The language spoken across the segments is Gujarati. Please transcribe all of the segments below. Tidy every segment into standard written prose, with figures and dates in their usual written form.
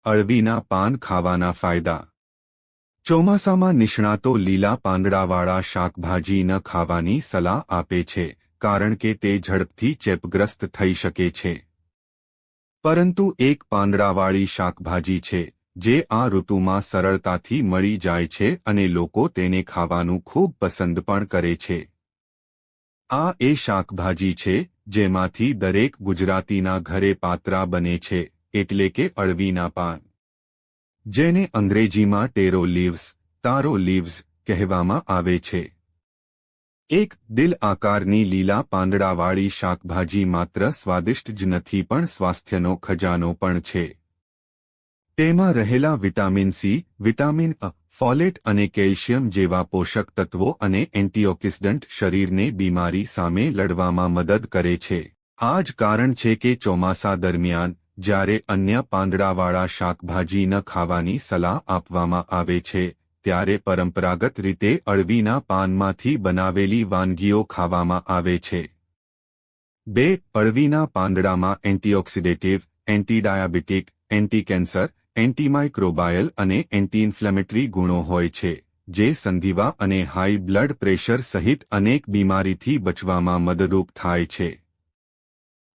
અળવીના પાન ખાવાના ફાયદા. ચોમાસામાં નિષ્ણાતો લીલા પાંદડાવાળા શાકભાજી ન ખાવાની સલાહ આપે છે, કારણ કે તે ઝડપથી ચેપગ્રસ્ત થઈ શકે છે. પરંતુ એક પાંદડાવાળી શાકભાજી છે, જે આ ઋતુમાં સરળતાથી મળી જાય છે અને લોકો તેને ખાવાનું ખૂબ પસંદ પણ કરે છે. આ એ શાકભાજી છે, જેમાંથી દરેક ગુજરાતીના ઘરે પાત્રા બને છે, એટલે કે અળવીના પાન. જેને અંગ્રેજીમાં ટેરો લીવ્સ, તારો લીવ્સ કહેવામાં આવે છે. એક દિલ આકારની લીલા પાંદડાવાળી શાકભાજી માત્ર સ્વાદિષ્ટ જ નથી પણ સ્વાસ્થ્યનો ખજાનો પણ છે. તેમાં રહેલા વિટામિન સી, વિટામિન અ, ફોલેટ અને કેલ્શિયમ જેવા પોષક તત્વો અને એન્ટીઓક્સિડન્ટ શરીરને બીમારી સામે લડવામાં મદદ કરે છે. આ જ કારણ છે કે ચોમાસા દરમિયાન જ્યારે અન્ય પાંદડાવાળા શાકભાજી ન ખાવાની સલાહ આપવામાં આવે છે, ત્યારે પરંપરાગત રીતે અળવીના પાનમાંથી બનાવેલી વાનગીઓ ખાવામાં આવે છે. 2. અળવીના પાંદડામાં એન્ટીઓક્સિડેટિવ, એન્ટીડાયાબિટીક, એન્ટી-કેન્સર, એન્ટીમાઇક્રોબાયલ અને એન્ટી-ઇન્ફ્લેમેટરી ગુણો હોય છે, જે સંધિવા અને હાઈ બ્લડ પ્રેશર સહિત અનેક બીમારીથી બચવામાં મદદરૂપ થાય છે.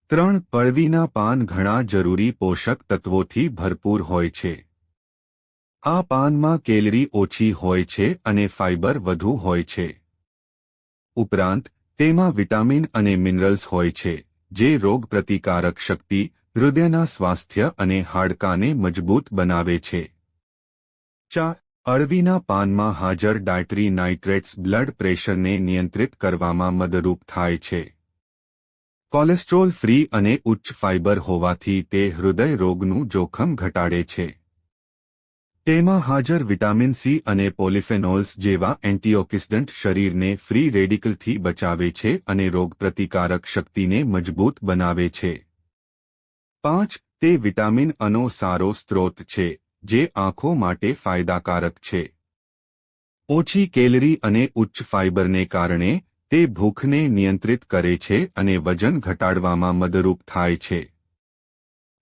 3. અળવીના પાન ઘણા જરૂરી પોષક તત્વોથી ભરપૂર હોય છે. આ પાનમાં કેલરી ઓછી હોય છે અને ફાઇબર વધુ હોય છે. ઉપરાંત તેમાં વિટામિન અને મિનરલ્સ હોય છે, જે રોગપ્રતિકારક શક્તિ, હૃદયના સ્વાસ્થ્ય અને હાડકાને મજબૂત બનાવે છે. 4. અળવીના પાનમાં હાજર ડાયટરી નાઇટ્રેટ્સ બ્લડ પ્રેશરને નિયંત્રિત કરવામાં મદદરૂપ થાય છે. કોલેસ્ટ્રોલ ફ્રી અને ઉચ્ચ ફાઇબર હોવાથી તે હૃદય રોગનું જોખમ ઘટાડે છે. તેમાં હાજર વિટામિન સી અને પોલિફેનોલ્સ જેવા એન્ટીઓક્સિડન્ટ શરીરને ફ્રી રેડિકલથી બચાવે છે અને રોગપ્રતિકારક શક્તિને મજબૂત બનાવે છે. 5. તે વિટામિન અનો સારો સ્ત્રોત છે, જે આંખો માટે ફાયદાકારક છે. ઓછી કેલરી અને ઉચ્ચ ફાઇબરને કારણે તે ભૂખને નિયંત્રિત કરે છે અને વજન ઘટાડવામાં મદદરૂપ થાય છે.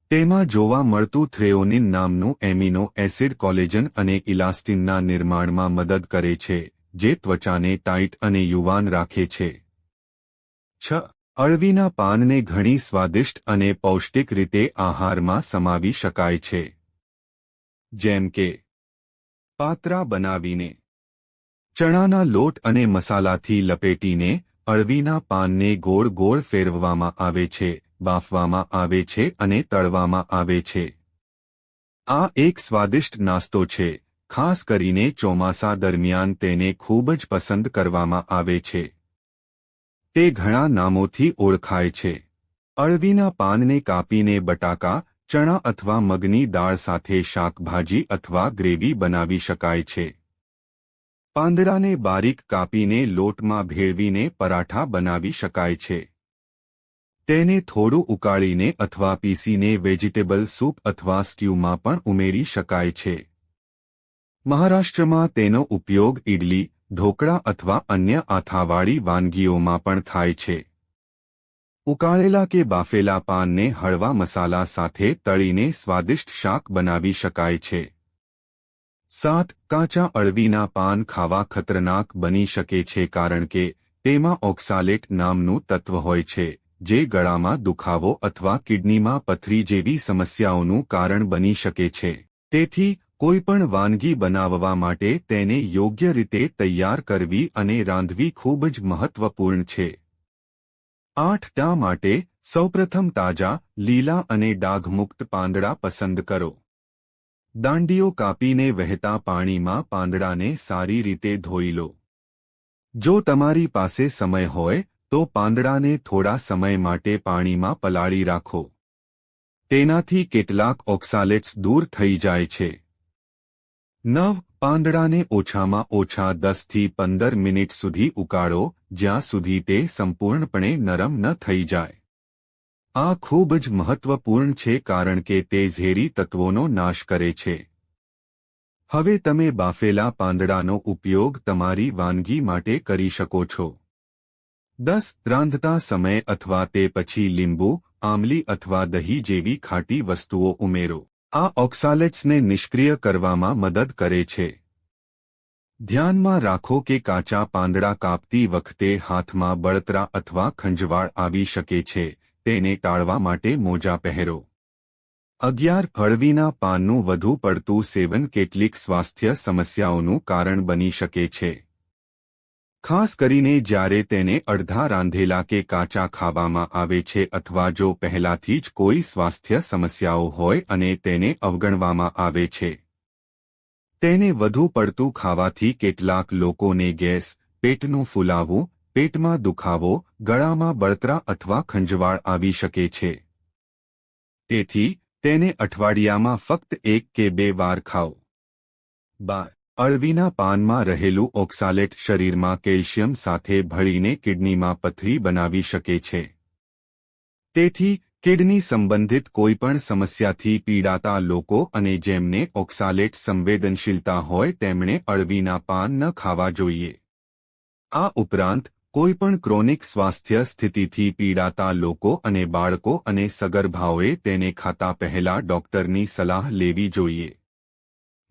તેમાં જોવા મળતું થ્રેઓનિન નામનું એમિનો એસિડ કોલેજન અને ઇલાસ્ટિનના નિર્માણમાં મદદ કરે છે, જે ત્વચાને ટાઇટ અને યુવાન રાખે છે. 6. અળવીના પાનને ઘણી સ્વાદિષ્ટ અને પૌષ્ટિક રીતે આહારમાં સમાવી શકાય છે. જેમ કે પાત્રા બનાવીને, ચણાના લોટ અને મસાલાથી લપેટીને, અળવીના પાનને ગોળ ગોળ ફેરવવામાં આવે છે, બાફવામાં આવે છે અને તળવામાં આવે છે. આ એક સ્વાદિષ્ટ નાસ્તો છે, ખાસ કરીને ચોમાસા દરમિયાન તેને ખૂબ જ પસંદ કરવામાં આવે છે. તે ઘણા નામોથી ઓળખાય છે. અળવીના પાનને કાપીને બટાકા, ચણા અથવા મગની દાળ સાથે શાકભાજી અથવા ગ્રેવી બનાવી શકાય છે. પાંદડાને બારીક કાપીને લોટમાં ભેળવીને પરાઠા બનાવી શકાય છે. તેને થોડું ઉકાળીને અથવા પીસીને વેજીટેબલ સૂપ અથવા સ્ટ્યુમાં પણ ઉમેરી શકાય છે. મહારાષ્ટ્રમાં તેનો ઉપયોગ ઇડલી, ઢોકળા અથવા અન્ય આથાવાળી વાનગીઓમાં પણ થાય છે. ઉકાળેલા કે બાફેલા પાનને હળવા મસાલા સાથે તળીને સ્વાદિષ્ટ શાક બનાવી શકાય છે. 7. કાચા અળવીના પાન ખાવા ખતરનાક બની શકે છે કારણ કે તેમાં ઓક્સાલેટ નામનું તત્વ હોય છે, જે ગળામાં દુખાવો અથવા કિડનીમાં પથરી જેવી સમસ્યાઓનું કારણ બની શકે છે. તેથી કોઈપણ વાનગી બનાવવા માટે તેને યોગ્ય રીતે તૈયાર કરવી અને રાંધવી ખૂબ જ મહત્વપૂર્ણ છે. 8. ટા માટે સૌપ્રથમ તાજા, લીલા અને ડાઘમુક્ત પાંદડા પસંદ કરો. દાંડીઓ કાપીને વહેતા પાણીમાં પાંદડાને સારી રીતે ધોઈ લો. જો તમારી પાસે સમય હોય તો પાંદડાને થોડા સમય માટે પાણીમાં પલાળી રાખો. તેનાથી કેટલાક ઓક્સાલેટ્સ દૂર થઈ જાય છે. 9. પાંદડાને ઓછામાં ઓછા 10 થી 15 મિનિટ સુધી ઉકાળો, જ્યાં સુધી તે સંપૂર્ણપણે નરમ ન થઈ જાય. આ ખૂબ જ મહત્વપૂર્ણ છે કારણ કે તે ઝેરી તત્વોનો નાશ કરે છે. હવે તમે બાફેલા પાંદડાનો ઉપયોગ તમારી વાનગી માટે કરી શકો છો. 10. રાંધતા સમયે અથવા તે પછી લીંબુ, આમલી અથવા દહીં જેવી ખાટી વસ્તુઓ ઉમેરો. આ ઓક્સાલેટ્સને નિષ્ક્રિય કરવામાં મદદ કરે છે. ધ્યાનમાં રાખો કે કાચા પાંદડા કાપતી વખતે હાથમાં બળતરા અથવા ખંજવાળ આવી શકે છે. તેને ટાળવા માટે મોજા પહેરો. 11. હળવીના પાનનું વધુ પડતું સેવન કેટલીક સ્વાસ્થ્ય સમસ્યાઓનું કારણ બની શકે છે. ખાસ કરીને જ્યારે તેને અડધા રાંધેલા કે કાચા ખાવામાં આવે છે અથવા જો પહેલાથી જ કોઈ સ્વાસ્થ્ય સમસ્યાઓ હોય અને તેને અવગણવામાં આવે છે. તેને વધુ પડતું ખાવાથી કેટલાક લોકોને ગેસ, પેટનું ફૂલાવું, પેટમાં દુખાવો, ગળામાં બળતરા અથવા ખંજવાળ આવી શકે છે. તેથી તેને અઠવાડિયામાં ફક્ત 1 કે 2 વાર ખાઓ. 12. અળવીના પાનમાં રહેલું ઓક્સાલેટ શરીરમાં કેલ્શિયમ સાથે ભળીને કિડનીમાં પથરી બનાવી શકે છે. તેથી કિડની સંબંધિત કોઈપણ સમસ્યાથી પીડાતા લોકો અને જેમને ઓક્સાલેટ સંવેદનશીલતા હોય તેમણે અળવીના પાન ન ખાવા જોઈએ. આ ઉપરાંત કોઈપણ ક્રોનિક સ્વાસ્થ્ય સ્થિતિથી પીડાતા લોકો અને બાળકો અને સગર્ભાઓએ તેને ખાતા પહેલા ડોક્ટરની સલાહ લેવી જોઈએ.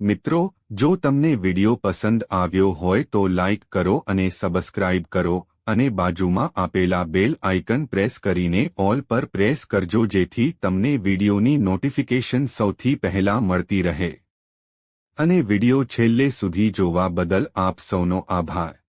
મિત્રો, જો તમને વિડિયો પસંદ આવ્યો હોય તો લાઇક કરો અને સબસ્ક્રાઇબ કરો અને બાજુમાં આપેલા બેલ આઇકન પ્રેસ કરીને ઓલ પર પ્રેસ કરજો જેથી તમને વિડિયોની નોટિફિકેશન સૌથી પહેલા મળતી રહે. અને વિડિયો છેલ્લે સુધી જોવા બદલ આપ સૌનો આભાર.